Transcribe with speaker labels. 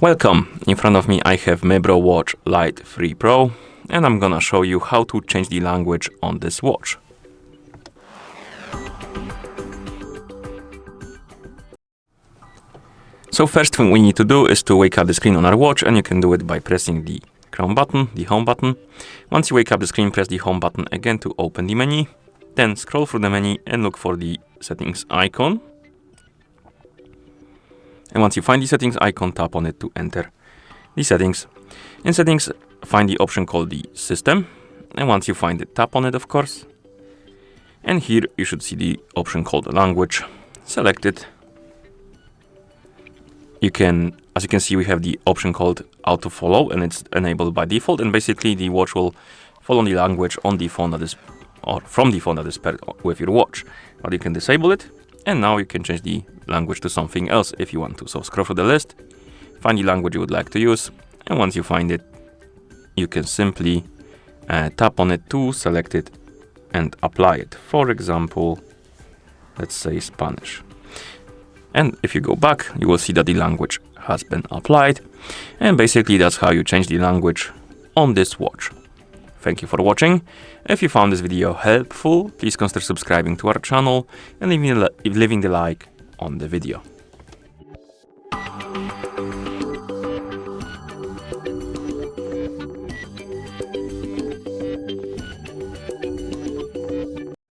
Speaker 1: Welcome! In front of me I have MIBRO Watch Lite 3 Pro, and I'm gonna show you how to change the language on this watch. So first thing we need to do is to wake up the screen on our watch, and you can do it by pressing the crown button, the home button. Once you wake up the screen, press the home button again to open the menu. Then scroll through the menu and look for the settings icon. And once you find the settings icon, tap on it to enter the settings. In settings, find the option called the system. And once you find it, tap on it, of course. And here you should see the option called language. Select it. As you can see, we have the option called auto follow, and it's enabled by default. And basically the watch will follow the language on the phone that is, or from the phone that is paired with your watch. But you can disable it. And now you can change the language to something else if you want to. So scroll through the list, find the language you would like to use, and once you find it, you can simply tap on it to select it and apply it. For example, let's say Spanish. And if you go back, you will see that the language has been applied. And basically that's how you change the language on this watch. Thank you for watching. If you found this video helpful, please consider subscribing to our channel and leaving the like on the video.